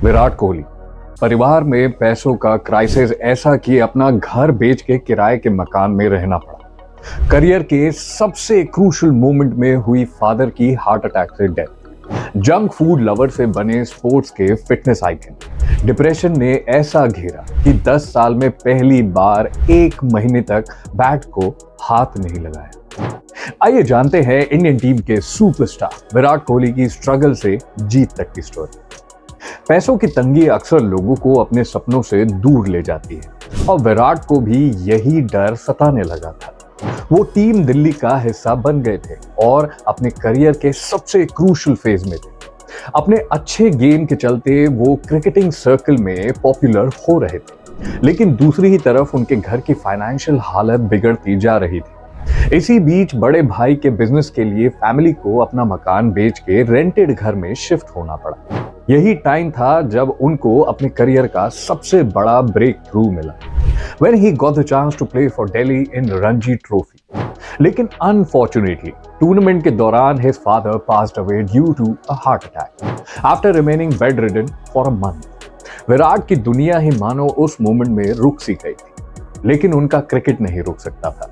विराट कोहली परिवार में पैसों का क्राइसिस ऐसा कि अपना घर बेच के किराए के मकान में रहना पड़ा। करियर के सबसे क्रूशल मोमेंट में हुई फादर की हार्ट अटैक से डेथ। जंक फूड लवर से बने स्पोर्ट्स के फिटनेस आइकन। डिप्रेशन ने ऐसा घेरा कि 10 साल में पहली बार 1 महीने तक बैट को हाथ नहीं लगाया। आइए जानते हैं इंडियन टीम के सुपरस्टार विराट कोहली की स्ट्रगल से जीत तक की स्टोरी। पैसों की तंगी अक्सर लोगों को अपने सपनों से दूर ले जाती है और विराट को भी यही डर सताने लगा था। वो टीम दिल्ली का हिस्सा बन गए थे और अपने करियर के सबसे क्रूशल फेज में थे। अपने अच्छे गेम के चलते वो क्रिकेटिंग सर्कल में पॉपुलर हो रहे थे, लेकिन दूसरी ही तरफ उनके घर की फाइनेंशियल हालत बिगड़ती जा रही थी। इसी बीच बड़े भाई के बिजनेस के लिए फैमिली को अपना मकान बेच के रेंटेड घर में शिफ्ट होना पड़ा। यही टाइम था जब उनको अपने करियर का सबसे बड़ा ब्रेक थ्रू मिला, when he got the chance to play for Delhi in Ranji Trophy. लेकिन अनफॉर्चुनेटली टूर्नामेंट के दौरान his father passed away due to a heart attack after remaining bedridden for a month. Virat की दुनिया ही मानो उस moment में रुक सी गई थी, लेकिन उनका क्रिकेट नहीं रुक सकता था।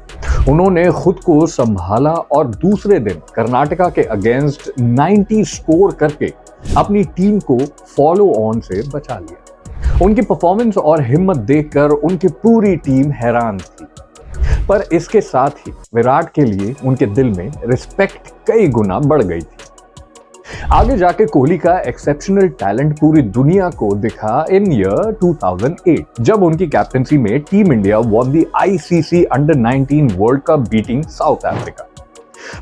उन्होंने खुद को संभाला और दूसरे दिन कर्नाटका के अगेंस्ट 90 स्कोर करके अपनी टीम को फॉलो ऑन से बचा लिया। उनकी परफॉर्मेंस और हिम्मत देखकर उनकी पूरी टीम हैरान थी, पर इसके साथ ही विराट के लिए उनके दिल में रिस्पेक्ट कई गुना बढ़ गई थी। आगे जाके कोहली का एक्सेप्शनल टैलेंट पूरी दुनिया को दिखा इन ईयर 2008 जब उनकी कैप्टनसी में team India won the ICC under 19 world cup beating South Africa.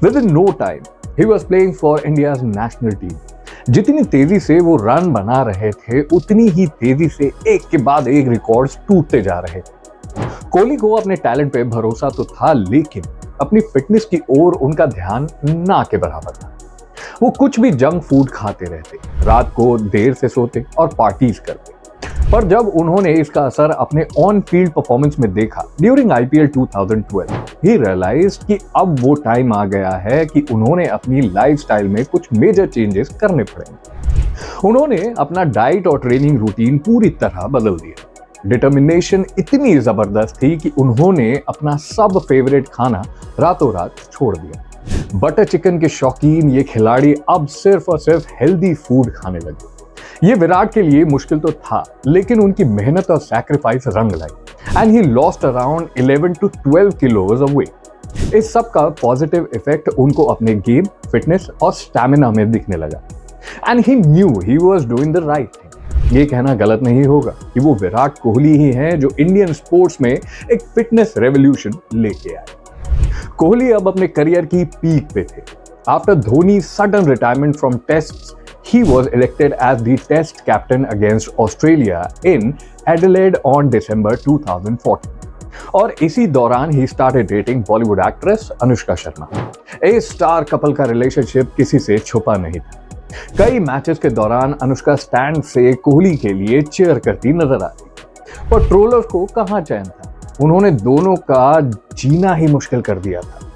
Within no time he was playing for India's national team. जितनी तेजी से वो रन बना रहे थे, उतनी ही तेजी से एक के बाद एक रिकॉर्ड्स टूटते जा रहे थे। कोहली को अपने टैलेंट पे भरोसा तो था, लेकिन अपनी फिटनेस की ओर उनका ध्यान ना के बराबर था। वो कुछ भी जंक फूड खाते रहते, रात को देर से सोते और पार्टीज करते। पर जब उन्होंने इसका असर अपने ऑन फील्ड परफॉर्मेंस में देखा ड्यूरिंग आईपीएल 2012, ही रियलाइज्ड कि अब वो टाइम आ गया है कि उन्होंने अपनी लाइफस्टाइल में कुछ मेजर चेंजेस करने पड़ेंगे। उन्होंने अपना डाइट और ट्रेनिंग रूटीन पूरी तरह बदल दिया। डिटर्मिनेशन इतनी जबरदस्त थी कि उन्होंने अपना सब फेवरेट खाना रातों रात छोड़ दिया। बटर चिकन के शौकीन ये खिलाड़ी अब सिर्फ और सिर्फ हेल्दी फूड खाने लगे। ये विराट के लिए मुश्किल तो था, लेकिन उनकी मेहनत और सैक्रिफाइस रंग लाई and he lost around 11 to 12 kilos of weight. इस सब का पॉजिटिव इफेक्ट उनको अपने गेम, फिटनेस और स्टैमिना में दिखने लगा and he new he was doing the right thing. ये कहना गलत नहीं होगा कि वो विराट कोहली ही हैं जो इंडियन स्पोर्ट्स में एक फिटनेस रेवोल्यूशन लेके आए। कोहली अब अपने करियर की पीक पे थे। After Dhoni sudden retirement from tests, he was elected as the test captain against Australia in Adelaide on December 2014 और इसी दौरान he started dating Bollywood actress Anushka Sharma. इस स्टार कपल का रिलेशनशिप किसी से छुपा नहीं था। कई मैचेस के दौरान अनुष्का स्टैंड से कोहली के लिए चीयर करती नजर आती, पर ट्रोलर्स को कहाँ चैन था। उन्होंने दोनों का जीना ही मुश्किल कर दिया था।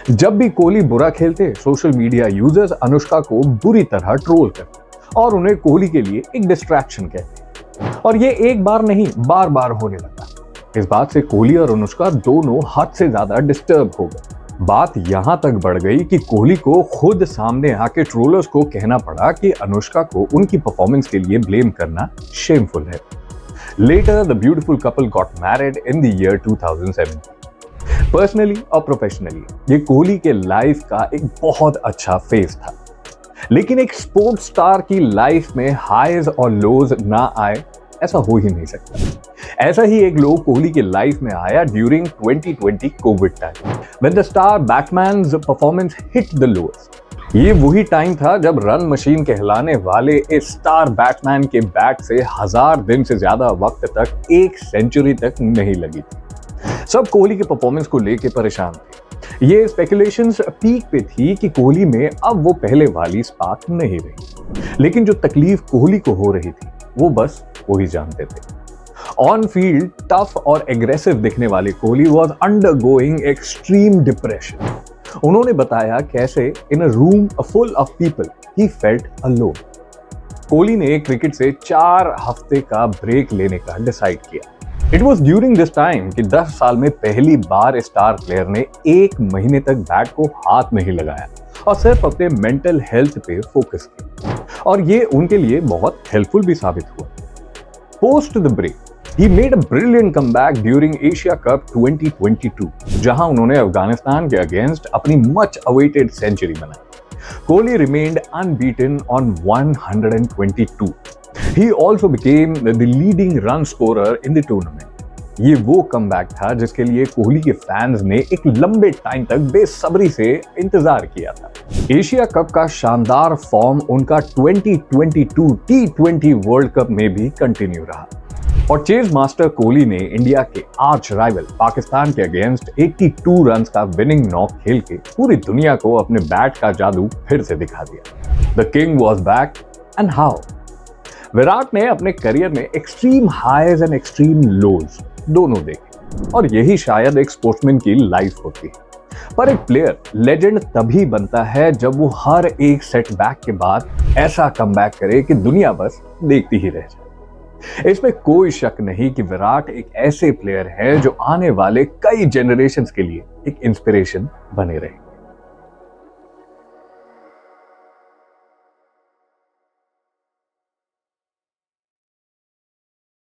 जब भी कोहली बुरा खेलते, सोशल मीडिया यूजर्स अनुष्का को बुरी तरह ट्रोल करते और उन्हें कोहली के लिए एक डिस्ट्रैक्शन कहते, और ये एक बार नहीं बार बार होने लगा। इस बात से कोहली और अनुष्का दोनों हद से ज्यादा डिस्टर्ब हो गए। बात यहां तक बढ़ गई कि कोहली को खुद सामने आके ट्रोलर्स को कहना पड़ा कि अनुष्का को उनकी परफॉर्मेंस के लिए ब्लेम करना शेमफुल है। Later, the beautiful couple got married in the year 2017. Personally और प्रोफेशनली ये कोहली के लाइफ का एक बहुत अच्छा फेज था, लेकिन एक स्पोर्ट्स स्टार की लाइफ में हाईज और लोज ना आए, ऐसा हो ही नहीं सकता। ऐसा ही एक लो कोहली की लाइफ में आया during 2020 Covid time, when the star batsmen performance hit the lowest. ये वही टाइम था जब रन मशीन कहलाने वाले इस स्टार बैट्समैन के बैट से 1000 दिन से ज्यादा वक्त तक एक सेंचुरी तक नहीं लगी थी। सब कोहली के परफॉर्मेंस को लेके परेशान थे। ये स्पेकुलेशंस पीक पे थी कि कोहली में अब वो पहले वाली स्पार्क नहीं रही, लेकिन जो तकलीफ कोहली को हो रही थी वो बस वही जानते थे। ऑन फील्ड टफ और एग्रेसिव दिखने वाले Kohli was undergoing extreme depression. उन्होंने बताया कैसे in a room full of people he felt alone. Kohli ने क्रिकेट से 4 हफ्ते का ब्रेक लेने का डिसाइड किया। It was during this time कि 10 साल में पहली बार स्टार प्लेयर ने 1 महीने तक बैट को हाथ नहीं लगाया और सिर्फ अपने मेंटल हेल्थ पे फोकस किया, और ये उनके लिए बहुत हेल्पफुल भी साबित हुआ। Post the break he made a brilliant comeback during Asia Cup 2022, जहां उन्होंने अफगानिस्तान के अगेंस्ट अपनी मच अवेटेड सेंचुरी बनाई। Kohli remained unbeaten on 122. He also became the leading run scorer in the tournament. ये वो कमबैक था जिसके लिए कोहली के फैंस ने एक लंबे टाइम तक बेसब्री से इंतजार किया था। एशिया कप का शानदार फॉर्म उनका 2022 T20 वर्ल्ड कप में भी कंटिन्यू रहा, और चेज मास्टर कोहली ने इंडिया के आर्च राइवल पाकिस्तान के अगेंस्ट 82 रन्स का विनिंग नॉक खेल के पूरी दुनिया को अपने बैट का जादू फिर से दिखा दिया। The king was back, and how? Virat ने अपने करियर में एक्सट्रीम हाईज एंड एक्सट्रीम लोज दोनों देखे, और यही शायद एक स्पोर्ट्समैन की लाइफ होती है। पर एक प्लेयर लेजेंड तभी बनता है जब वो हर एक सेटबैक के बाद ऐसा कमबैक करे कि दुनिया बस देखती ही रह जाए। इसमें कोई शक नहीं कि विराट एक ऐसे प्लेयर है जो आने वाले कई जनरेशंस के लिए एक इंस्पिरेशन बने रहे।